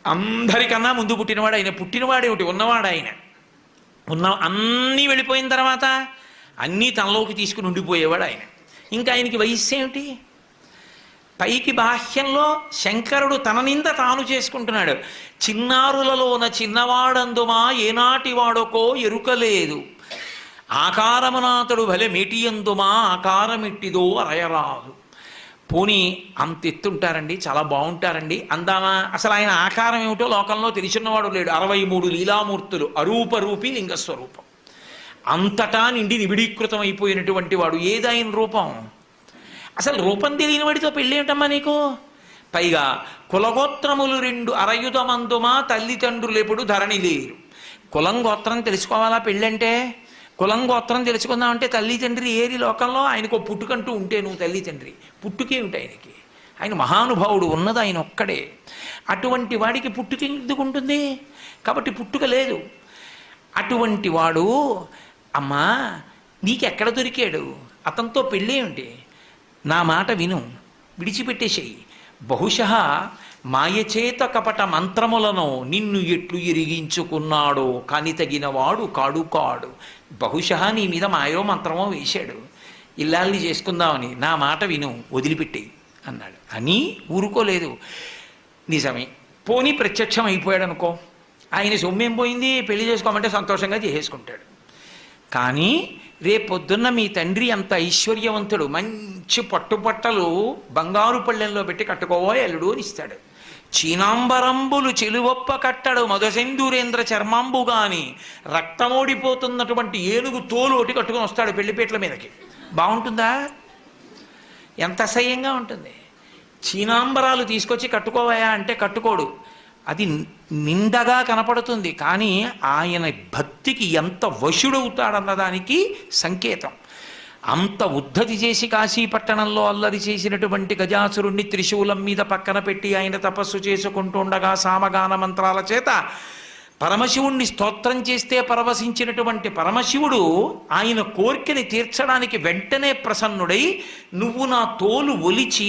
అందరికన్నా ముందు పుట్టినవాడు ఆయన. పుట్టినవాడేమిటి, ఉన్నవాడు ఆయన. అన్నీ వెళ్ళిపోయిన తర్వాత అన్నీ తనలోకి తీసుకుని ఉండిపోయేవాడు ఆయన. ఇంకా ఆయనకి వయస్సు ఏమిటి? పైకి బాహ్యంలో శంకరుడు తన నింద తాను చేసుకుంటున్నాడు. చిన్నారులలోన చిన్నవాడందుమా ఏనాటి వాడొకో ఎరుకలేదు, ఆకారమునాతడు భలే మేటియందుమా ఆకారమిట్టిదో అరయరాదు. పోనీ అంత ఎత్తుంటారండి, చాలా బాగుంటారండి అందామా? అసలు ఆయన ఆకారం ఏమిటో లోకంలో తెలిసినవాడు లేడు. 63 లీలామూర్తులు, అరూపరూపి లింగస్వరూపం, అంతటా నిండి నిబిడీకృతం అయిపోయినటువంటి వాడు. ఏదాయన రూపం? అసలు రూపం తెలియని వాడితో పెళ్ళి ఏమిటమ్మా నీకు? పైగా కులగోత్రములు 2 అరయుధమందుమా తల్లిదండ్రులు ఎప్పుడు ధరణి లేరు. కులం గోత్రం తెలుసుకోవాలా పెళ్ళంటే? కులం గోత్రం తెలుసుకుందామంటే తల్లి తండ్రి ఏరి లోకంలో? ఆయనకు పుట్టుకంటూ ఉంటే నువ్వు తల్లి తండ్రి, పుట్టుకేమిటి ఆయనకి? ఆయన మహానుభావుడు, ఉన్నది ఆయన ఒక్కడే. అటువంటి వాడికి పుట్టుక ఎందుకు ఉంటుంది? కాబట్టి పుట్టుక లేదు. అటువంటి వాడు అమ్మా నీకెక్కడ దొరికాడు? అతనితో పెళ్ళేమిటి? నా మాట విను, విడిచిపెట్టేసేయి. బహుశः మాయచేత కపట మంత్రములను నిన్ను ఎట్లు ఎరిగించుకున్నాడో కాని తగినవాడు కాడు కాడు. బహుశः నీ మీద మాయో మంత్రమో వేశాడు ఇల్లాల్ని చేసుకుందామని. నా మాట విను, వదిలిపెట్టేయి అన్నాడు. అని ఊరుకోలేదు. నిజమే, పోనీ ప్రత్యక్షం అయిపోయాడు అనుకో, ఆయన సొమ్మేం పోయింది, పెళ్లి చేసుకోమంటే సంతోషంగా చేసేసుకుంటాడు. కానీ రేపొద్దున్న మీ తండ్రి అంత ఐశ్వర్యవంతుడు, మంచి పట్టుపట్టలు బంగారు పళ్ళెంలో పెట్టి కట్టుకోవో ఎల్లుడు అని ఇస్తాడు. చీనాంబరంబులు చెలువొప్ప కట్టడు మధుసెందూరేంద్ర చర్మాంబు గాని, రక్తమోడిపోతున్నటువంటి ఏనుగు తోలు ఒకటి కట్టుకొని వస్తాడు పెళ్లిపేటల మీదకి. బాగుంటుందా? ఎంత అసహ్యంగా ఉంటుంది. చీనాంబరాలు తీసుకొచ్చి కట్టుకోవాయా అంటే కట్టుకోడు. అది నిండగా కనపడుతుంది, కానీ ఆయన భక్తికి ఎంత వశుడవుతాడన్నదానికి సంకేతం. అంత ఉద్ధతి చేసి కాశీపట్టణంలో అల్లరి చేసినటువంటి గజాసురుణ్ణి త్రిశూలం మీద పక్కన పెట్టి ఆయన తపస్సు చేసుకుంటుండగా సామగాన మంత్రాల చేత పరమశివుణ్ణి స్తోత్రం చేస్తే పరవశించినటువంటి పరమశివుడు ఆయన కోరికని తీర్చడానికి వెంటనే ప్రసన్నుడై, నువ్వు నా తోలు ఒలిచి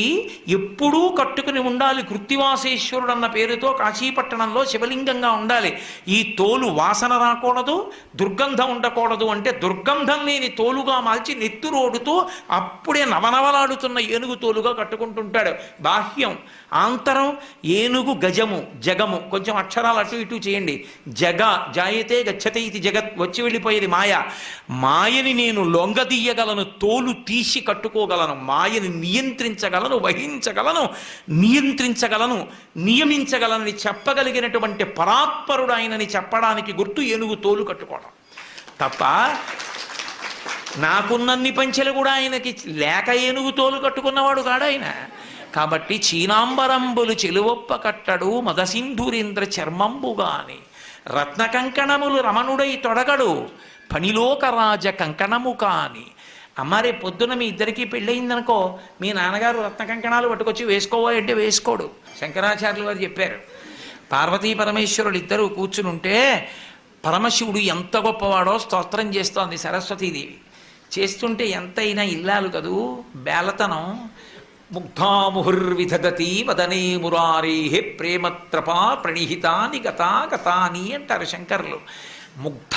ఎప్పుడూ కట్టుకుని ఉండాలి, కృత్తివాసేశ్వరుడు అన్న పేరుతో కాశీపట్టణంలో శివలింగంగా ఉండాలి, ఈ తోలు వాసన రాకూడదు, దుర్గంధం ఉండకూడదు అంటే దుర్గంధం లేని తోలుగా మార్చి నెత్తురోడుతూ అప్పుడే నవనవలాడుతున్న ఏనుగు తోలుగా కట్టుకుంటుంటాడు. బాహ్యం, ఆంతరం ఏనుగు, గజము, జగము. కొంచెం అక్షరాలు అటు ఇటు చేయండి. జగ జాయతే గచ్చతే ఇది జగత్, వచ్చి వెళ్ళిపోయేది మాయ. మాయని నేను లొంగదీయగలను, తోలు తీసి కట్టుకోగలను, మాయని నియంత్రించగలను, వహించగలను, నియంత్రించగలను, నియమించగలనని చెప్పగలిగినటువంటి పరాత్పరుడు ఆయనని చెప్పడానికి గుర్తు ఏనుగు తోలు కట్టుకోవడం తప్ప నాకున్నన్ని పంచెలు కూడా ఆయనకి లేక ఏనుగు తోలు కట్టుకున్నవాడు కాడు ఆయన. కాబట్టి చీనాంబరంబులు చెలువొప్ప కట్టడు మదసింధూరేంద్ర చర్మంబుగాని, రత్న కంకణములు రమణుడై తొడగడు పనిలోకరాజ కంకణము కాని. అమ్మ రేపు పొద్దున మీ ఇద్దరికీ పెళ్ళయిందనుకో, మీ నాన్నగారు రత్న కంకణాలు పట్టుకొచ్చి వేసుకోవా అంటే వేసుకోడు. శంకరాచార్యులు వారు చెప్పారు, పార్వతీ పరమేశ్వరులు ఇద్దరు కూర్చునుంటే పరమశివుడు ఎంత గొప్పవాడో స్తోత్రం చేస్తోంది సరస్వతీదేవి. చేస్తుంటే ఎంతైనా ఇల్లాలు కదూ, బేలతనం. ముగ్ధాముహుర్విధదతి వదనే మురారేహే ప్రేమత్రపా ప్రణిహితాని గతా గతాని అంటారు శంకర్లు. ముగ్ధ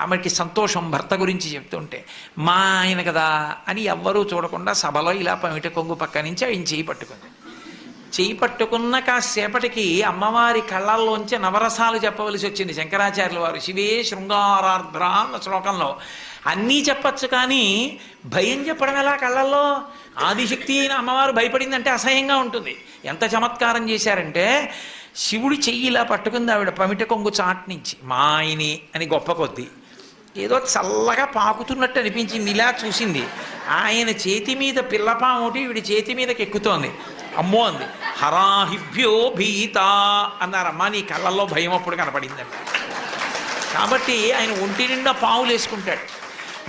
ఆమెకి సంతోషం భర్త గురించి చెప్తుంటే. మా ఆయన కదా అని ఎవ్వరూ చూడకుండా సభలో ఇలా పమిట కొంగు పక్క నుంచి ఆయన చేయి పట్టుకుంది. చేయి పట్టుకున్న కాసేపటికి అమ్మవారి కళ్ళల్లోంచి నవరసాలు చెప్పవలసి వచ్చింది శంకరాచార్యుల వారు. శివే శృంగారార్ద్ర అన్న శ్లోకంలో అన్నీ చెప్పచ్చు, కానీ భయం చెప్పడం ఎలా కళ్ళల్లో? ఆదిశక్తి అయిన అమ్మవారు భయపడిందంటే అసహ్యంగా ఉంటుంది. ఎంత చమత్కారం చేశారంటే, శివుడి చెయ్యి ఇలా పట్టుకుంది ఆవిడ పమిట కొంగు చాట్ నుంచి. మా ఆయనే అని గొప్ప కొద్దీ ఏదో చల్లగా పాకుతున్నట్టు అనిపించింది. ఇలా చూసింది, ఆయన చేతి మీద పిల్లపాము ఒకటి ఈవిడి చేతి మీదకి ఎక్కుతోంది. అమ్మో అంది. హరాహిభ్యో భీత అన్నారమ్మా, నీ కళ్ళల్లో భయం అప్పుడు కనపడిందంట. కాబట్టి ఆయన ఒంటి నిండా పావులు వేసుకుంటాడు.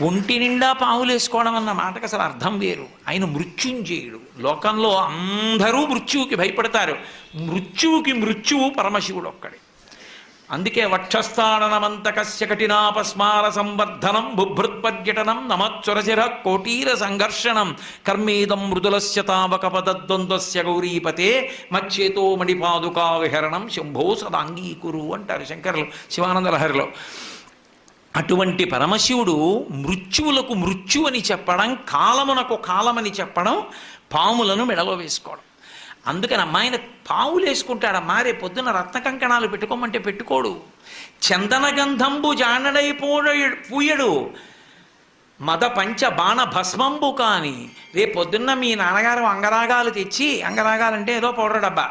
ఒంటి నిండా పావులు వేసుకోవడం అన్న మాటకు అసలు అర్థం వేరు. ఆయన మృత్యుంజయుడు. లోకంలో అందరూ మృత్యువుకి భయపడతారు. మృత్యువుకి మృత్యువు పరమశివుడు ఒక్కడే. అందుకే వక్షస్థాడనమంతకస్య కఠినాపస్మార సంవర్ధనం బుభృత్పర్యటనం నమచ్చురచిర కోటీర సంఘర్షణం కర్మేదం మృదులస్య తావక పదద్వంద్వస్య గౌరీపతే మచ్చేతో మణిపాదుకా విహరణం శంభో సదాంగీకురు అంటారు శంకరులు శివానంద లహరిలో. అటువంటి పరమశివుడు మృత్యువులకు మృత్యు అని చెప్పడం, కాలమునకు కాలమని చెప్పడం, పాములను మెడలో వేసుకోవడం. అందుకని అమ్మాయిన పావులు వేసుకుంటాడమ్మా. రేపు పొద్దున రత్న కంకణాలు పెట్టుకోమంటే పెట్టుకోడు. చందన గంధంబు జానడై పూయడు మద పంచ బాణ భస్మంబు కాని. రేపు పొద్దున్న మీ నాన్నగారు అంగరాగాలు తెచ్చి, అంగరాగాలంటే ఏదో పౌడర్ డబ్బా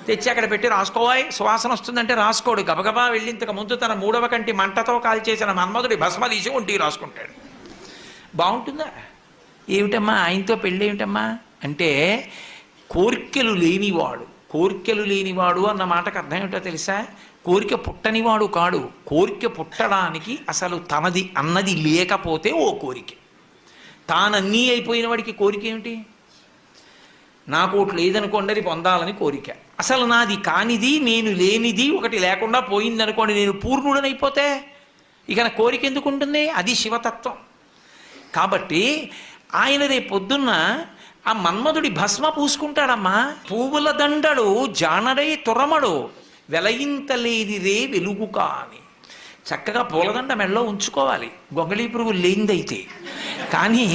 తెచ్చి అక్కడ పెట్టి రాసుకోవాయి, సువాసన వస్తుందంటే రాసుకోడు. గబగబా వెళ్ళి ఇంతకు ముందు తన 3వ కంటి మంటతో కాల్చేసిన మన్మధుడి భస్మ తీసి ఒంటికి రాసుకుంటాడు. బాగుంటుందా? ఏమిటమ్మా ఆయనతో పెళ్ళి ఏమిటమ్మా అంటే కోరికలు లేనివాడు. కోరికలు లేనివాడు అన్న మాటకు అర్థం ఏమిటో తెలుసా? కోరిక పుట్టనివాడు కాడు. కోరిక పుట్టడానికి అసలు తనది అన్నది లేకపోతే ఓ కోరిక. తానన్నీ అయిపోయిన వాడికి కోరిక ఏమిటి? నాకు ఒకటి లేదనుకోండి, అది పొందాలని కోరిక. అసలు నాది కానిది, నేను లేనిది ఒకటి లేకుండా పోయిందనుకోండి, నేను పూర్ణుడనైపోతే ఇక నా కోరిక ఎందుకు ఉంటుంది? అది శివతత్వం. కాబట్టి ఆయన రేపు పొద్దున్న ఆ మన్మధుడి భస్మ పూసుకుంటాడమ్మా. పువ్వుల దండడు జానడై తురమడు వెలయింతలేది రే వెలుగు కాని. చక్కగా పూలదండ మెడలో ఉంచుకోవాలి, గొంగళీ పురుగు లేనిదైతే. కానీ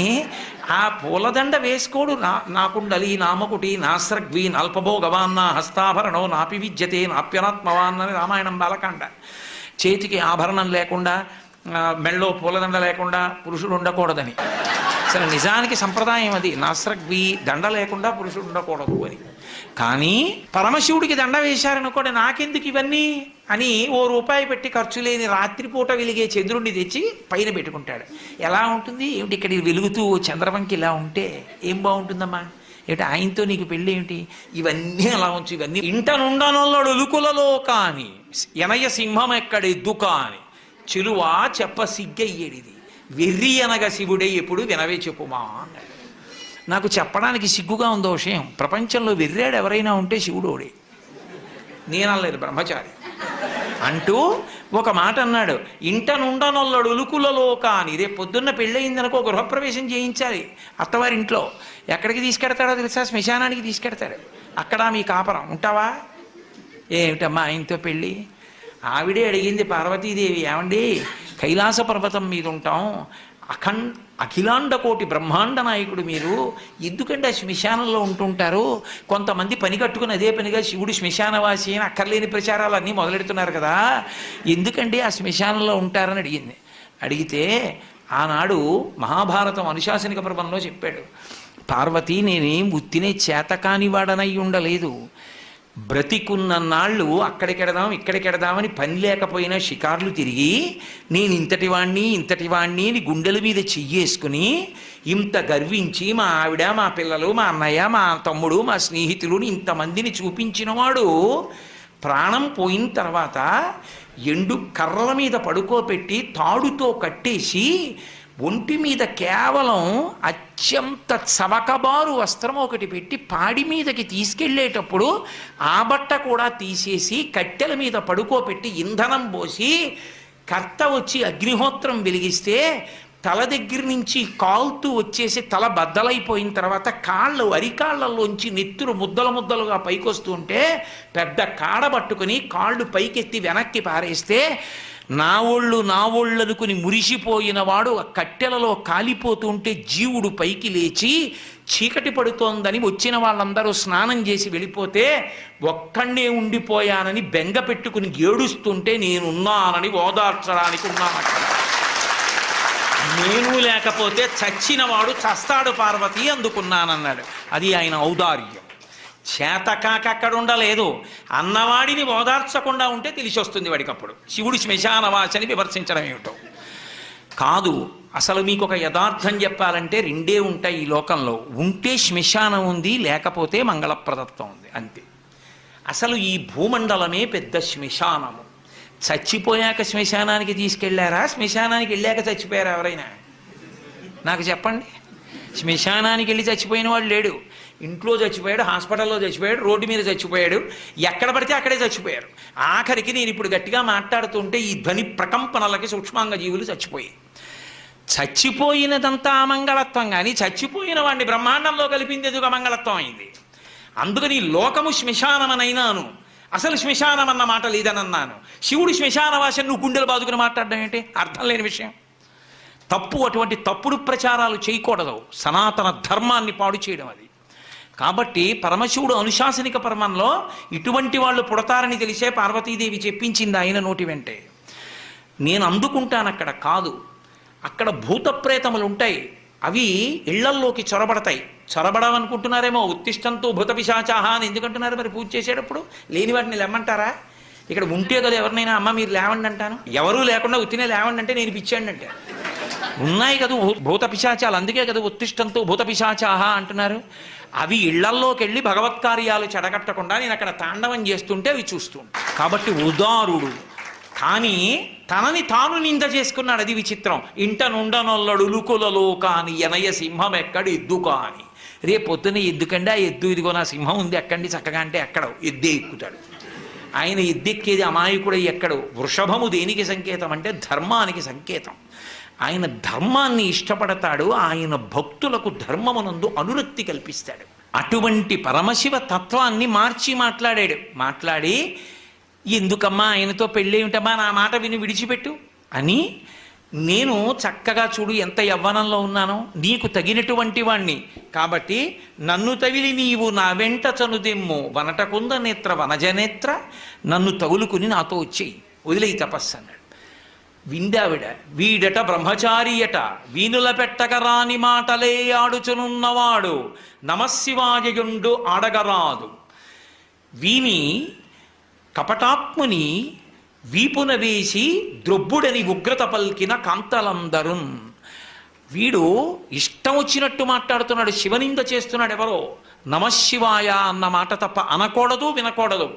ఆ పూలదండ వేసుకోడు. నాకుండలి నామకుటి నాస్రగ్వి నల్పభోగవాన్న హస్తాభరణో నాపి విద్యతే నాప్యనాత్మవాన్ అని రామాయణం బాలకాండ. చేతికి ఆభరణం లేకుండా, మెళ్ళో పూలదండ లేకుండా పురుషుడు ఉండకూడదని. అసలు నిజానికి సంప్రదాయం అది. నాస్రగ్వి దండ లేకుండా పురుషుడు ఉండకూడదు అని. కానీ పరమశివుడికి దండ వేశారనుకోండి, నాకెందుకు ఇవన్నీ అని ₹1 పెట్టి ఖర్చు లేని రాత్రిపూట వెలిగే చంద్రుడిని తెచ్చి పైన పెట్టుకుంటాడు. ఎలా ఉంటుంది ఏమిటి? ఇక్కడ వెలుగుతూ చంద్రవంకి ఇలా ఉంటే ఏం బాగుంటుందమ్మా? ఏమిటి ఆయనతో నీకు పెళ్ళి ఏమిటి? ఇవన్నీ అలా ఉంచు. ఇవన్నీ ఇంట నుండనొల్లడు ఉలుకులలో కాని ఎనయ సింహం ఎక్కడెద్దు కాని చెలువా చెప్ప సిగ్గయ్యేడిది వెర్రి అనగా శివుడే ఎప్పుడు వినవే చెప్పుమా అన్నాడు. నాకు చెప్పడానికి సిగ్గుగా ఉందో విషయం. ప్రపంచంలో వెర్రాడు ఎవరైనా ఉంటే శివుడోడే. నేనలేదు, బ్రహ్మచారి అంటూ ఒక మాట అన్నాడు. ఇంట నుండనొల్లడు ఉలుకులలో కాని. రేపు పొద్దున్న పెళ్ళయిందనుకో గృహప్రవేశం చేయించాలి అత్తవారింట్లో. ఎక్కడికి తీసుకెడతాడో తెలుసా? శ్మశానానికి తీసుకెడతాడు. అక్కడ మీ కాపరం ఉంటావా? ఏమిటమ్మా ఆయనతో పెళ్ళి? ఆవిడే అడిగింది పార్వతీదేవి, ఏమండి కైలాస పర్వతం మీద ఉంటాం, అఖిలాండ కోటి బ్రహ్మాండ నాయకుడు మీరు, ఎందుకంటే ఆ శ్మశానంలో ఉంటుంటారు? కొంతమంది పని కట్టుకుని అదే పనిగా శివుడు శ్మశానవాసి అని అక్కర్లేని ప్రచారాలు అన్నీ మొదలెడుతున్నారు కదా, ఎందుకంటే ఆ శ్మశానంలో ఉంటారని అడిగింది. అడిగితే ఆనాడు మహాభారతం అనుశాసనిక పర్వంలో చెప్పాడు, పార్వతి నేనేం ఉత్తినే చేతకాని వాడనై ఉండలేదు. బ్రతికున్న నాళ్ళు అక్కడికెడదాం ఇక్కడికెడదామని పని లేకపోయినా షికార్లు తిరిగి నేను ఇంతటి వాణ్ణి అని గుండెల మీద చెయ్యేసుకుని ఇంత గర్వించి మా ఆవిడ, మా పిల్లలు, మా అన్నయ్య, మా తమ్ముడు, మా స్నేహితులు ఇంతమందిని చూపించినవాడు ప్రాణం పోయిన తర్వాత ఎండు కర్రల మీద పడుకోబెట్టి తాడుతో కట్టేసి ఒంటి మీద కేవలం అత్యంత చవకబారు వస్త్రం ఒకటి పెట్టి పాడి మీదకి తీసుకెళ్ళేటప్పుడు ఆ బట్ట కూడా తీసేసి కట్టెల మీద పడుకోబెట్టి ఇంధనం పోసి కర్త వచ్చి అగ్నిహోత్రం వెలిగిస్తే తల దగ్గర నుంచి కాలుతూ వచ్చేసి తల బద్దలైపోయిన తర్వాత అరికాళ్ళల్లోంచి నెత్తురు ముద్దలుగా పైకొస్తుంటే పెద్ద కాడ పట్టుకుని కాళ్ళు పైకెత్తి వెనక్కి పారేస్తే నా ఒళ్ళు అనుకుని మురిసిపోయిన వాడు ఆ కట్టెలలో కాలిపోతుంటే జీవుడు పైకి లేచి చీకటి పడుతోందని వచ్చిన వాళ్ళందరూ స్నానం చేసి వెళ్ళిపోతే ఒక్కడే ఉండిపోయానని బెంగ పెట్టుకుని ఏడుస్తుంటే నేనున్నానని ఓదార్చడానికి ఉన్నానక్కడ. నేను లేకపోతే చచ్చినవాడు చస్తాడు పార్వతి, అందుకున్నానన్నాడు. అది ఆయన ఔదార్యం. చేతకాక అక్కడ ఉండలేదు, అన్నవాడిని ఓదార్చకుండా ఉంటే తెలిసి వస్తుంది వాడికప్పుడు శివుడు శ్మశానవాసని విమర్శించడం ఏమిటో కాదు. అసలు మీకు ఒక యథార్థం చెప్పాలంటే రెండే ఉంటాయి ఈ లోకంలో, ఉంటే శ్మశానం ఉంది, లేకపోతే మంగళప్రదత్వం ఉంది, అంతే. అసలు ఈ భూమండలమే పెద్ద శ్మశానము. చచ్చిపోయాక శ్మశానానికి తీసుకెళ్లారా? శ్మశానానికి వెళ్ళాక చచ్చిపోయారా ఎవరైనా? నాకు చెప్పండి. శ్మశానానికి వెళ్ళి చచ్చిపోయిన వాడు లేడు. ఇంట్లో చచ్చిపోయాడు, హాస్పిటల్లో చచ్చిపోయాడు, రోడ్డు మీద చచ్చిపోయాడు, ఎక్కడ పడితే అక్కడే చచ్చిపోయారు. ఆఖరికి నేను ఇప్పుడు గట్టిగా మాట్లాడుతుంటే ఈ ధ్వని ప్రకంపనలకి సూక్ష్మాంగ జీవులు చచ్చిపోయాయి. చచ్చిపోయినదంతా అమంగళత్వం, కానీ చచ్చిపోయిన వాడిని బ్రహ్మాండంలో కలిపింది ఎదుగు అమంగళత్వం అయింది. అందుకని లోకము శ్మశానమనైనాను, అసలు శ్మశానం అన్న మాట లేదనన్నాను. శివుడు శ్మశానవాసం నువ్వు గుండెలు బాదుకుని మాట్లాడడం ఏంటి? అర్థం లేని విషయం. తప్పు. అటువంటి తప్పుడు ప్రచారాలు చేయకూడదు. సనాతన ధర్మాన్ని పాడు చేయడం అది. కాబట్టి పరమశివుడు అనుశాసనిక పర్వంలో ఇటువంటి వాళ్ళు పుడతారని తెలిసే పార్వతీదేవి చెప్పించింది ఆయన నోటి వెంటే. నేను అందుకుంటాను అక్కడ కాదు. అక్కడ భూత ప్రేతములు ఉంటాయి, అవి ఇళ్లల్లోకి చొరబడతాయి. చొరబడవనుకుంటున్నారేమో. ఉత్తిష్టంతో భూత పిశాచాహ అని ఎందుకంటున్నారు మరి పూజ చేసేటప్పుడు? లేని వాటిని లేమంటారా? ఇక్కడ ఉంటే కదా ఎవరినైనా అమ్మ మీరు లేవండి అంటాను. ఎవరూ లేకుండా ఉత్తినే లేవండి అంటే నేను పిచ్చాండి అంటే. ఉన్నాయి కదా భూత పిశాచాలు, అందుకే కదా ఉత్తిష్టంతో భూత పిశాచాహ అంటున్నారు. అవి ఇళ్లల్లోకి వెళ్ళి భగవత్కార్యాలు చెడగట్టకుండా నేను అక్కడ తాండవం చేస్తుంటే అవి చూస్తుంటాను. కాబట్టి ఉదారుడు, కానీ తనని తాను నింద చేసుకున్నాడు. అది విచిత్రం. ఇంట నుండనొల్లడు లుకులలో కాని ఎనయ సింహం ఎక్కడ ఎద్దు కాని. రేపొద్దున ఎద్దుకండి, ఆ ఎద్దు ఇదిగో నా సింహం ఉంది ఎక్కండి చక్కగా అంటే ఎక్కడో ఎద్దే ఎక్కుతాడు. ఆయన ఎద్దెక్కేది అమాయకుడు ఎక్కడో. వృషభము దేనికి సంకేతం అంటే ధర్మానికి సంకేతం. ఆయన ధర్మాన్ని ఇష్టపడతాడు, ఆయన భక్తులకు ధర్మమునందు అనురక్తి కల్పిస్తాడు. అటువంటి పరమశివ తత్వాన్ని మార్చి మాట్లాడాడు. మాట్లాడి ఎందుకమ్మా ఆయనతో పెళ్ళేమిటమ్మా, నా మాట విని విడిచిపెట్టు అని, నేను చక్కగా చూడు ఎంత యవ్వనంలో ఉన్నానో, నీకు తగినటువంటి వాణ్ణి కాబట్టి నన్ను తగిలి నీవు నా వెంట చనుదెమ్ము వనటకుంద నేత్ర వనజనేత్ర, నన్ను తగులుకుని నాతో వచ్చేయి, వదిలేయి తపస్సు అన్నాడు. విందావిడ. వీడట బ్రహ్మచారియట, వీనుల పెట్టగరాని మాటలే ఆడుచునున్నవాడు, నమశివాయయుండు ఆడగరాదు. వీని కపటాత్ముని వీపున వేసి ద్రొబ్బుడని ఉగ్రత పల్కిన కాంతలందరున్. వీడు ఇష్టం వచ్చినట్టు మాట్లాడుతున్నాడు, శివనింద చేస్తున్నాడు. ఎవరో నమశివాయ అన్న మాట తప్ప అనకూడదు, వినకూడదు.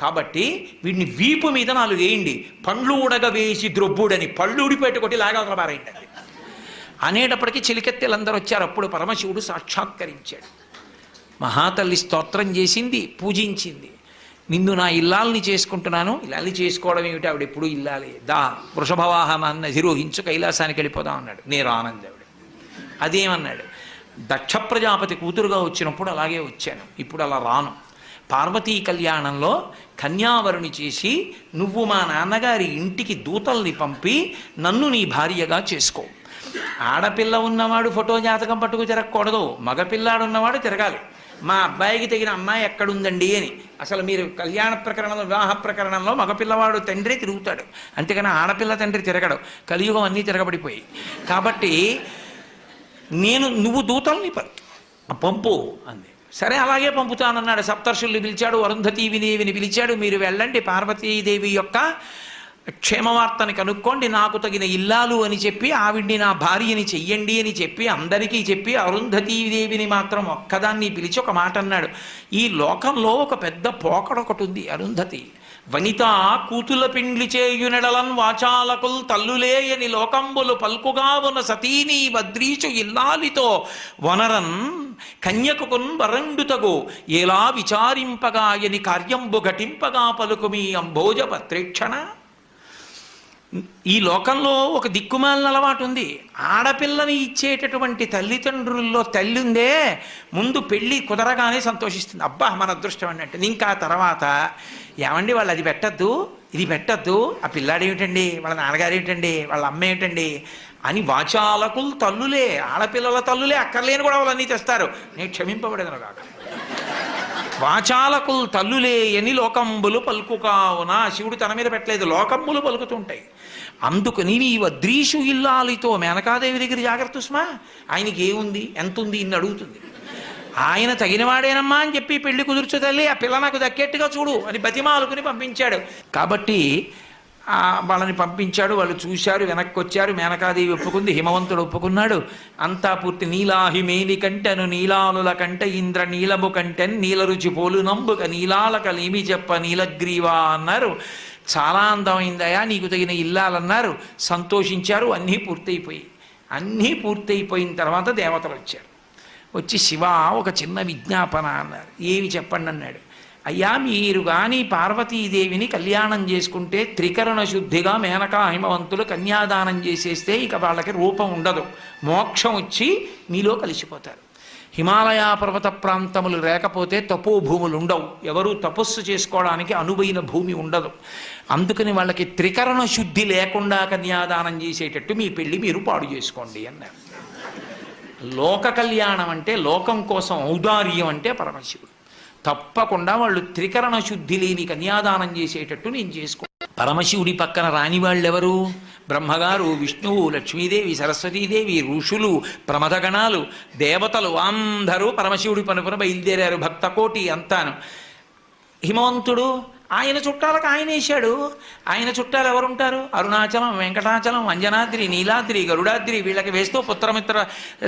కాబట్టి వీడిని వీపు మీద 4 వేయండి, పండ్లు ఉడగ వేసి ద్రొబ్బుడని, పళ్ళు ఊడిపెట్టుకొట్టి లాగలబారైంది అది అనేటప్పటికీ చిలికెత్తెలందరూ వచ్చారు. అప్పుడు పరమశివుడు సాక్షాత్కరించాడు. మహాతల్లి స్తోత్రం చేసింది, పూజించింది. నిన్ను నా ఇల్లాల్ని చేసుకుంటున్నాను. ఇల్లాల్ని చేసుకోవడం ఏమిటి? ఆవిడ ఎప్పుడు ఇల్లాలి. దా వృషభవాహనాన్ని అధిరోహించు, కైలాసానికి వెళ్ళిపోదాం అన్నాడు. నేను ఆనందావిడ. అదేమన్నాడు? దక్ష ప్రజాపతి కూతురుగా వచ్చినప్పుడు అలాగే వచ్చాను, ఇప్పుడు అలా రాను. పార్వతీ కళ్యాణంలో కన్యావరుని చేసి నువ్వు మా నాన్నగారి ఇంటికి దూతల్ని పంపి నన్ను నీ భార్యగా చేసుకో. ఆడపిల్ల ఉన్నవాడు ఫోటో జాతకం పట్టుకు తిరగకూడదు, మగపిల్లాడు ఉన్నవాడు తిరగాలి. మా అబ్బాయికి తగిన అమ్మాయి ఎక్కడుందండి అని. అసలు మీరు కళ్యాణ ప్రకరణంలో, వివాహ ప్రకరణంలో మగపిల్లవాడు తండ్రి తిరుగుతాడు, అంతేగాని ఆడపిల్ల తండ్రి తిరగడు. కలియుగం అన్నీ తిరగబడిపోయి. కాబట్టి నువ్వు దూతల్ని పంపు అంది. సరే అలాగే పంపుతానన్నాడు. సప్తర్షుల్ని పిలిచాడు, అరుంధతీదేవిని పిలిచాడు. మీరు వెళ్ళండి, పార్వతీదేవి యొక్క క్షేమవార్తని కనుక్కోండి, నాకు తగిన ఇల్లాలు అని చెప్పి ఆవిడ్ని నా భార్యని చెయ్యండి అని చెప్పి అందరికీ చెప్పి అరుంధతీదేవిని మాత్రం ఒక్కదాన్ని పిలిచి ఒక మాట అన్నాడు. ఈ లోకంలో ఒక పెద్ద పోకడొకటి ఉంది. అరుంధతి వనిత కూతుల పిండ్లి చేయునెడలన్ వాచాలకుల్ తల్లులేయని లోకంబులు పల్కుగా ఉన్న సతీని వద్రీచు ఇల్లాలితో వనరన్ కన్యకుకున్ వరండుతగు ఎలా విచారింపగా ఎని కార్యంబు ఘటింపగా పలుకు మీ అంభోజ పత్రేక్షణ. ఈ లోకంలో ఒక దిక్కుమాలిన అలవాటు ఉంది. ఆడపిల్లని ఇచ్చేటటువంటి తల్లిదండ్రుల్లో తల్లి ఉందే, ముందు పెళ్ళి కుదరగానే సంతోషిస్తుంది. అబ్బా మన అదృష్టం అన్నట్టు. ఇంకా తర్వాత ఏమండి వాళ్ళు అది పెట్టద్దు, ఇది పెట్టద్దు, ఆ పిల్లాడు ఏమిటండి, వాళ్ళ నాన్నగారు ఏమిటండి, వాళ్ళ అమ్మ ఏమిటండి అని వాచాలకులు తల్లులే, ఆడపిల్లల తల్లులే అక్కర్లేని కూడా వాళ్ళన్నీ తెస్తారు. నేను క్షమింపబడేదను కాక. వాచాలకులు తల్లులే అని లోకంబులు పలుకుకావున. శివుడు తన మీద పెట్టలేదు, లోకంబులు పలుకుతుంటాయి. అందుకని నీ వద్రీషు ఇల్లాలితో, మేనకాదేవి దగ్గర జాగ్రత్త సుమా. ఆయనకి ఏముంది, ఎంత ఉంది ఇన్ని అడుగుతుంది. ఆయన తగినవాడేనమ్మా అని చెప్పి పెళ్లి కుదుర్చు తల్లి, ఆ పిల్ల నాకు దక్కేట్టుగా చూడు అని బతిమాలుకుని పంపించాడు. కాబట్టి వాళ్ళని పంపించాడు. వాళ్ళు చూశారు, వెనక్కి వచ్చారు. మేనకాదేవి ఒప్పుకుంది, హిమవంతుడు ఒప్పుకున్నాడు. అంతా పూర్తి. నీలాహిమేని కంటెను నీలాలుల కంట ఇంద్ర నీలము కంటెన్ నీల రుచి పోలు నంబుక నీలాలక లేమి చెప్ప నీలగ్రీవా అన్నారు. చాలా అందమైందయా, నీకు తగిన ఇల్లాలన్నారు. సంతోషించారు. అన్నీ పూర్తయిపోయి తర్వాత దేవతలు వచ్చారు. వచ్చి శివ ఒక చిన్న విజ్ఞాపన అన్నారు. ఏమి చెప్పండి అన్నాడు. అయ్యా మీరు కానీ పార్వతీదేవిని కళ్యాణం చేసుకుంటే త్రికరణ శుద్ధిగా మేనకా హిమవంతులు కన్యాదానం చేసేస్తే ఇక వాళ్ళకి రూపం ఉండదు, మోక్షం వచ్చి మీలో కలిసిపోతారు. హిమాలయ పర్వత ప్రాంతములు లేకపోతే తపోభూములు ఉండవు, ఎవరూ తపస్సు చేసుకోవడానికి అనువైన భూమి ఉండదు. అందుకని వాళ్ళకి త్రికరణ శుద్ధి లేకుండా కన్యాదానం చేసేటట్టు మీ పెళ్ళి మీరు పాడు చేసుకోండి అన్నారు. లోక కళ్యాణం అంటే లోకం కోసం ఔదార్యం అంటే పరమశివుడు. తప్పకుండా వాళ్ళు త్రికరణ శుద్ధి లేని కన్యాదానం చేసేటట్టు నేను చేసుకో. పరమశివుడి పక్కన రాని వాళ్ళెవరు? బ్రహ్మగారు, విష్ణువు, లక్ష్మీదేవి, సరస్వతీదేవి, ఋషులు, ప్రమథగణాలు, దేవతలు అందరూ పరమశివుడి పనుపున బయలుదేరారు, భక్తకోటి అంతాను. హిమవంతుడు ఆయన చుట్టాలకు ఆయన వేశాడు. ఆయన చుట్టాలు ఎవరుంటారు? అరుణాచలం, వెంకటాచలం, అంజనాద్రి, నీలాద్రి, గరుడాద్రి, వీళ్ళకి వేస్తూ పుత్రమిత్ర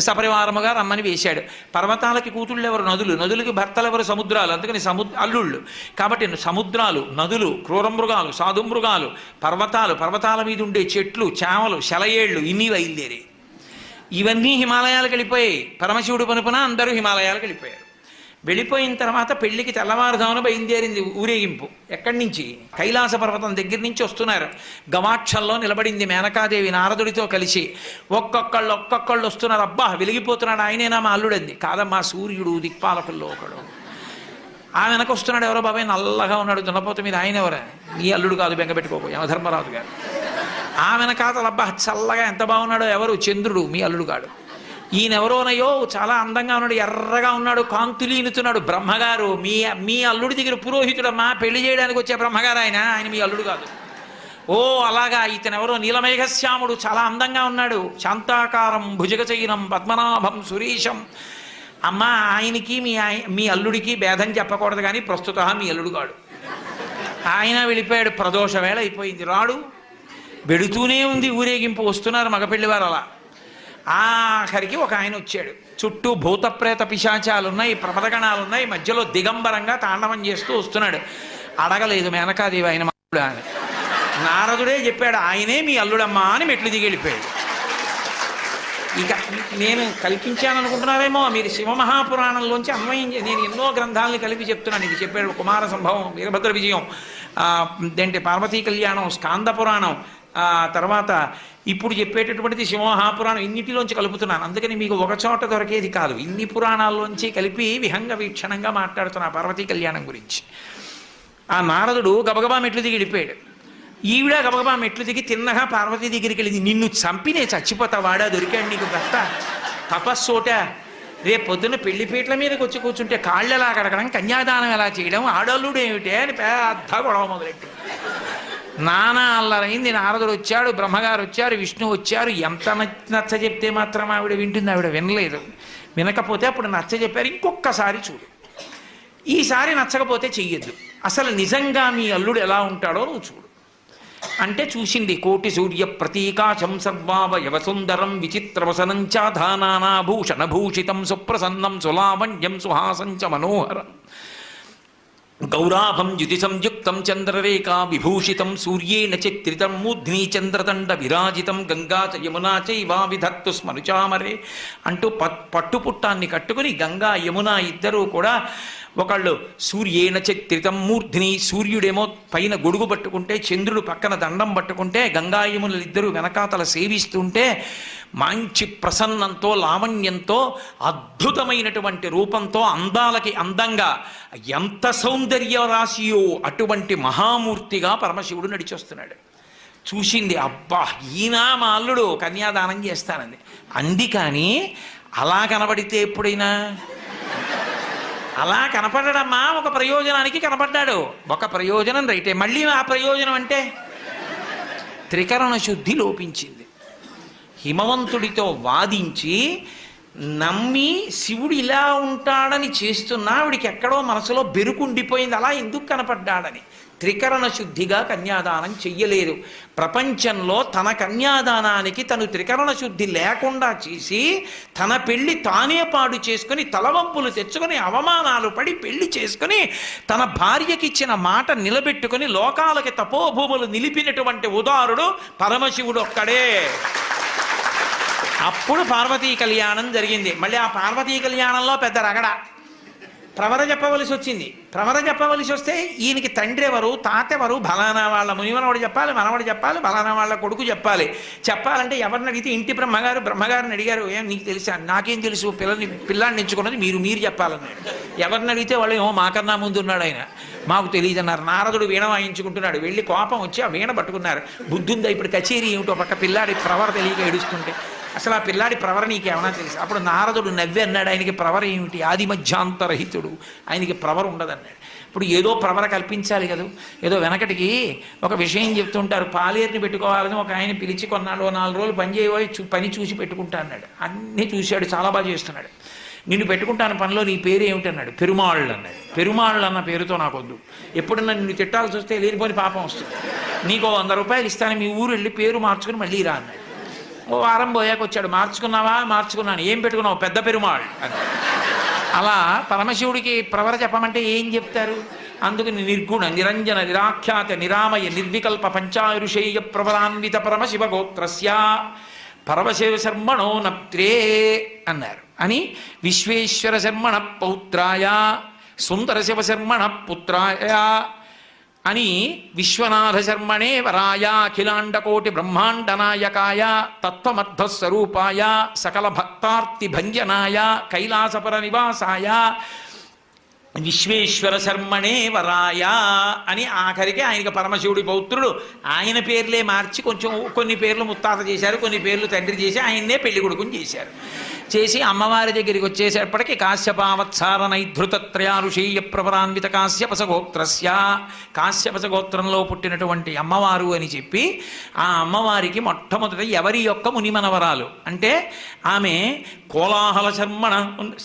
సపరివారముగా రమ్మని వేశాడు. పర్వతాలకి కూతుళ్ళు ఎవరు? నదులు. నదులకి భర్తలు ఎవరు? సముద్రాలు. అందుకని అల్లుళ్ళు. కాబట్టి సముద్రాలు, నదులు, క్రూరమృగాలు, సాధుమృగాలు, పర్వతాలు, పర్వతాల మీద ఉండే చెట్లు, చేమలు, శలయేళ్ళు, ఇన్ని బయలుదేరి ఇవన్నీ హిమాలయాలకు వెళ్ళిపోయాయి. పరమశివుడు పనుపున అందరూ హిమాలయాలకు వెళ్ళిపోయారు. వెళ్ళిపోయిన తర్వాత పెళ్లికి తెల్లవారుజామున బయలుదేరింది ఊరేగింపు. ఎక్కడి నుంచి? కైలాస పర్వతం దగ్గర నుంచి వస్తున్నారు. గవాక్షంలో నిలబడింది మేనకాదేవి నారదుడితో కలిసి. ఒక్కొక్కళ్ళు వస్తున్నారు. అబ్బా వెలిగిపోతున్నాడు, ఆయనేనా మా అల్లుడంది. కాదమ్మా, సూర్యుడు దిక్పాలకుల్లో ఒకడు. ఆ వెనక వస్తున్నాడు. ఎవరో బాబాయ్ నల్లగా ఉన్నాడు దున్నపోత మీద, ఆయన ఎవరా? నీ అల్లుడు కాదు, బెంగపెట్టుకోకు, యమధర్మరాజు గారు. ఆ వెనకాతలు అబ్బా చల్లగా ఎంత బాగున్నాడో, ఎవరు? చంద్రుడు, మీ అల్లుడు కాడు. ఈయనెవరోనయో చాలా అందంగా ఉన్నాడు, ఎర్రగా ఉన్నాడు, కాంతులీనుతున్నాడు. బ్రహ్మగారు, మీ అల్లుడి దగ్గర పురోహితుడమ్మా, పెళ్లి చేయడానికి వచ్చే బ్రహ్మగారు ఆయన మీ అల్లుడు కాదు. ఓ అలాగా, ఇతనెవరో నీలమేఘశ్యాముడు, చాలా అందంగా ఉన్నాడు, శాంతాకారం, భుజగచైనం, పద్మనాభం, సురీశం. అమ్మ ఆయనకి మీ అల్లుడికి భేదం చెప్పకూడదు, కానీ ప్రస్తుత మీ అల్లుడు కాడు. ఆయన వెళ్ళిపోయాడు. ప్రదోష వేళ అయిపోయింది, రాడు. వెడుతూనే ఉంది ఊరేగింపు. వస్తున్నారు మగపెళ్లివారు. అలా ఆఖరికి ఒక ఆయన వచ్చాడు. చుట్టూ భూతప్రేత పిశాచాలు ఉన్నాయి, ప్రమదగణాలు ఉన్నాయి, మధ్యలో దిగంబరంగా తాండవం చేస్తూ వస్తున్నాడు. అడగలేదు మేనకాదేవి ఆయన అల్లుడా అని. నారదుడే చెప్పాడు, ఆయనే మీ అల్లుడమ్మా అని మెట్లు దిగి వెళ్ళిపోయాడు. ఇక నేను కల్పించాను అనుకుంటున్నారేమో, మీరు శివమహాపురాణంలోంచి అన్వయం నేను ఎన్నో గ్రంథాలను కలిపి చెప్తున్నాను. ఇది చెప్పాడు కుమార సంభవం, వీరభద్ర విజయం, ఏంటి పార్వతీ కళ్యాణం, స్కాంద పురాణం, తర్వాత ఇప్పుడు చెప్పేటటువంటిది శివమహాపురాణం, ఇన్నిటిలోంచి కలుపుతున్నాను. అందుకని మీకు ఒక చోట దొరికేది కాదు, ఇన్ని పురాణాల్లోంచి కలిపి విహంగ వీక్షణంగా మాట్లాడుతున్నా పార్వతీ కళ్యాణం గురించి. ఆ నారదుడు గబగబా మెట్లు దిగి వెళ్ళిపోయాడు. ఈవిడ గబగబా మెట్లు దిగి తిన్నగా పార్వతీ దగ్గరికి వెళ్ళింది. నిన్ను చంపి నేను చచ్చిపోతా, వాడా దొరికాడు నీకు భర్త, తపస్సోట. రేపు పొద్దున్న పెళ్లిపీటల మీదకి వచ్చి కూర్చుంటే కాళ్ళు ఎలా కడగడం, కన్యాదానం ఎలా చేయడం, ఆడల్లుడు ఏమిటే అని పెద్ద గొడవ మొదలెట్టి నానా అల్లరైంది. నారదుడు వచ్చాడు, బ్రహ్మగారు వచ్చారు, విష్ణువు వచ్చారు. ఎంత నచ్చ చెప్తే మాత్రం ఆవిడ వింటుంది? ఆవిడ వినలేదు. వినకపోతే అప్పుడు నచ్చ చెప్పారు, ఇంకొక్కసారి చూడు, ఈసారి నచ్చకపోతే చెయ్యొద్దు, అసలు నిజంగా మీ అల్లుడు ఎలా ఉంటాడో నువ్వు చూడు అంటే చూసింది. కోటి సూర్య ప్రతీకాశం సర్వావయవ సుందరం విచిత్రవసనం చాధానాభూషణభూషితం సుప్రసన్నం సులావణ్యం సుహాసం చ మనోహరం గౌరాభం యుతి సంయుక్తం చంద్రరేఖా విభూషితం సూర్యేణ చిత్రితం మూర్ధ్ని చంద్రదండ విరాజితం గంగా చ యమునా చైవా విధత్తు స్మరుచామరే అంటూ పట్టుపుట్టాన్ని కట్టుకుని గంగా యమున ఇద్దరూ కూడా, ఒకళ్ళు సూర్యేణ చిత్రితం మూర్ధ్ని, సూర్యుడేమో పైన గొడుగు పట్టుకుంటే, చంద్రుడు పక్కన దండం పట్టుకుంటే, గంగా యమునలు ఇద్దరు వెనకాతల సేవిస్తుంటే మంచి ప్రసన్నంతో, లావణ్యంతో, అద్భుతమైనటువంటి రూపంతో, అందాలకి అందంగా, ఎంత సౌందర్య రాశియో అటువంటి మహామూర్తిగా పరమశివుడు నడిచొస్తున్నాడు. చూసింది, అబ్బా ఈయన మా అల్లుడు, కన్యాదానం చేస్తానంది అంది. కానీ అలా కనబడితే ఎప్పుడైనా అలా కనపడడమ్మా, ఒక ప్రయోజనానికి కనపడ్డాడు. ఒక ప్రయోజనం రైటే, మళ్ళీ ఆ ప్రయోజనం అంటే త్రికరణ శుద్ధి లోపించింది. హిమవంతుడితో వాదించి నమ్మి శివుడు ఇలా ఉంటాడని చేస్తున్నా ఆవిడికి ఎక్కడో మనసులో బెరుకుండిపోయింది, అలా ఎందుకు కనపడ్డాడని. త్రికరణ శుద్ధిగా కన్యాదానం చెయ్యలేదు. ప్రపంచంలో తన కన్యాదానానికి తను త్రికరణ శుద్ధి లేకుండా చేసి తన పెళ్లి తానే పాడు చేసుకుని, తలవంపులు తెచ్చుకొని, అవమానాలు పడి పెళ్లి చేసుకుని, తన భార్యకిచ్చిన మాట నిలబెట్టుకుని లోకాలకి తపోభూములు నిలిపినటువంటి ఉదారుడు పరమశివుడు ఒక్కడే. అప్పుడు పార్వతీ కళ్యాణం జరిగింది. మళ్ళీ ఆ పార్వతీ కళ్యాణంలో పెద్ద రగడ, ప్రవర చెప్పవలసి వచ్చింది. ప్రవర చెప్పవలసి వస్తే ఈయనకి తండ్రి ఎవరు, తాత ఎవరు, బలానా వాళ్ళ మునిమనవాడు చెప్పాలి, మనవాడు చెప్పాలి, బలానా వాళ్ళ కొడుకు చెప్పాలి. చెప్పాలంటే ఎవరిని అడిగితే ఇంటి బ్రహ్మగారిని అడిగారు, ఏం నీకు తెలుసా? నాకేం తెలుసు, పిల్లాన్ని ఎంచుకున్నది మీరు చెప్పాలన్నాడు. ఎవరిని అడిగితే వాళ్ళు ఏమో మాకన్నా ముందు ఉన్నాడు ఆయన, మాకు తెలియదు అన్నారు. నారదుడు వీణ వాయించుకుంటున్నాడు, వెళ్ళి కోపం వచ్చి ఆ వీణ పట్టుకున్నారు. బుద్ధుందా ఇప్పుడు కచేరీ ఏమిటో పక్క పిల్లాడి ప్రవర తెలియక ఏడుస్తుంటే, అసలు ఆ పిల్లాడి ప్రవర నీకేమన్నా తెలుసు? అప్పుడు నారదుడు నవ్వి అన్నాడు, ఆయనకి ప్రవర ఏమిటి, ఆది మధ్యాంతరహితుడు, ఆయనకి ప్రవర ఉండదన్నాడు. ఇప్పుడు ఏదో ప్రవర కల్పించాలి కదా. ఏదో వెనకటికి ఒక విషయం చెప్తుంటారు, పాలేరుని పెట్టుకోవాలని ఒక ఆయన పిలిచి కొన్నాడు, 4 రోజులు పని చేయబోయి పని చూసి పెట్టుకుంటా అన్నాడు. అన్నీ చూశాడు, చాలా బాగా చేస్తున్నాడు. నిన్ను పెట్టుకుంటాను పనిలో, నీ పేరు ఏమిటన్నాడు. పెరుమాళ్ళు అన్నాడు. పెరుమాళ్ళు అన్న పేరుతో నాకొద్దు, ఎప్పుడన్నా నిన్ను తిట్టాల్సి వస్తే లేనిపోని పాపం వస్తుంది, నీకు 100 రూపాయలు ఇస్తాను, మీ ఊరు వెళ్ళి పేరు మార్చుకుని మళ్ళీ రా అన్నాడు. ఓ వారం పోయాక వచ్చాడు, మార్చుకున్నావా? మార్చుకున్నాను. ఏం పెట్టుకున్నావు? పెద్ద పెరుమాళ్ అని. అలా పరమశివుడికి ప్రవర చెప్పమంటే ఏం చెప్తారు? అందుకని నిర్గుణ నిరంజన నిరాఖ్యాత నిరామయ నిర్వికల్ప పంచారుషేయ ప్రవరాన్విత పరమశివ గోత్రస్య పరమశివ శర్మణో నప్త్రే అన్నారు. అని విశ్వేశ్వర శర్మణ పౌత్రాయ సుందర శివ శర్మణ పుత్రాయ అని విశ్వనాథ శర్మణే వరాయ అఖిలాండకోటి బ్రహ్మాండ నాయకాయ తత్వమర్థస్వరూపాయ సకల భక్తార్తి భంజనాయ కైలాసపర నివాసాయ విశ్వేశ్వర శర్మణే వరాయ అని ఆఖరికి ఆయనకి పరమశివుడి పౌత్రుడు. ఆయన పేర్లే మార్చి కొంచెం కొన్ని పేర్లు ముత్తాత చేశారు, కొన్ని పేర్లు తండ్రి చేసి ఆయన్నే పెళ్లి కొడుకుని చేశారు. చేసి అమ్మవారి దగ్గరికి వచ్చేసేపటికి కాశ్యపావత్సార నైధృతత్రయారుషేయ ప్రవరాన్విత కాశ్యపసగోత్రస్య కాశ్యపసగోత్రంలో పుట్టినటువంటి అమ్మవారు అని చెప్పి ఆ అమ్మవారికి మొట్టమొదట ఎవరి యొక్క మునిమనవరాలు అంటే ఆమె కోలాహల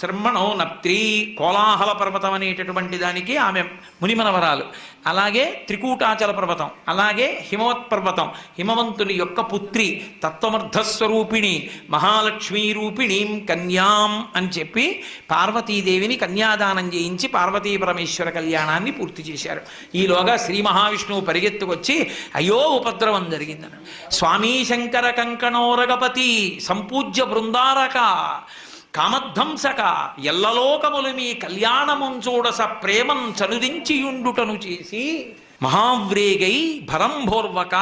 శర్మణో నప్త్రి, కోలాహల పర్వతం అనేటటువంటి దానికి ఆమె మునిమనవరాలు. అలాగే త్రికూటాచల పర్వతం, అలాగే హిమవత్ పర్వతం, హిమవంతుని యొక్క పుత్రి, తత్వమర్థస్వరూపిణి, మహాలక్ష్మీ రూపిణీం కన్యాం అని చెప్పి పార్వతీదేవిని కన్యాదానం చేయించి పార్వతీ పరమేశ్వర కళ్యాణాన్ని పూర్తి చేశారు. ఈలోగా శ్రీ మహావిష్ణువు పరిగెత్తుకొచ్చి అయ్యో ఉపద్రవం జరిగిందని, స్వామీ శంకర కంకణోరగపతి సంపూజ్య బృందారక కామధ్వంసక ఎల్లలోకములు మీ కళ్యాణముం చూడస ప్రేమం చనుదించియుండుటను చేసి మహావ్రేగై భరంభోర్వక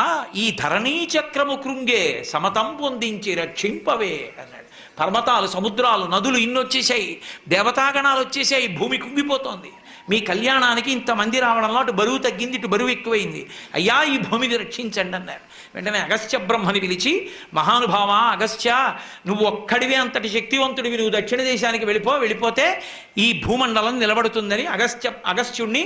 ఈ ధరణీ చక్రము కృంగే సమతం పొందించి రక్షింపవే అన్నాడు. పర్వతాలు, సముద్రాలు, నదులు ఇన్నొచ్చేసాయి, దేవతాగణాలు వచ్చేసాయి, భూమి కుంగిపోతోంది. మీ కళ్యాణానికి ఇంతమంది రావడంలో అటు బరువు తగ్గింది, ఇటు బరువు ఎక్కువైంది, అయ్యా ఈ భూమిని రక్షించండి అన్నారు. వెంటనే అగస్త్య బ్రహ్మని పిలిచి, మహానుభావ అగస్త్య, నువ్వు ఒక్కడివే అంతటి శక్తివంతుడివి, నువ్వు దక్షిణ దేశానికి వెళ్ళిపోతే ఈ భూమండలం నిలబడుతుందని అగస్త్యుణ్ణి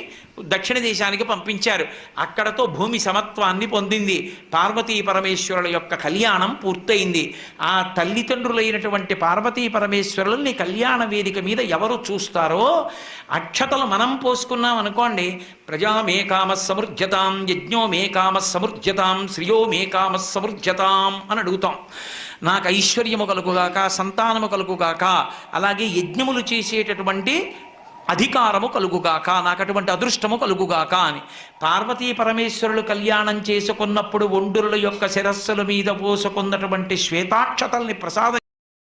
దక్షిణ దేశానికి పంపించారు. అక్కడతో భూమి సమత్వాన్ని పొందింది, పార్వతీ పరమేశ్వరుల యొక్క కళ్యాణం పూర్తయింది. ఆ తల్లిదండ్రులైనటువంటి పార్వతీ పరమేశ్వరుల్ని కళ్యాణ వేదిక మీద ఎవరు చూస్తారో అక్షతలు మనం పోసుకున్నాం అనుకోండి, ప్రజా మే కామ సమృజ్యతాం, యజ్ఞో మే కామ సమృజ్యతాం, శ్రియో మే కామ సమృజ్యతాం అని అడుగుతాం. నాకు ఐశ్వర్యము కలుగుగాక, సంతానము కలుగుగాక, అలాగే యజ్ఞములు చేసేటటువంటి అధికారము కలుగుగాక, నాకు అటువంటి అదృష్టము కలుగుగాక అని. పార్వతీ పరమేశ్వరులు కళ్యాణం చేసుకున్నప్పుడు ఒండుల యొక్క శిరస్సుల మీద పోసుకున్నటువంటి శ్వేతాక్షతల్ని ప్రసాదం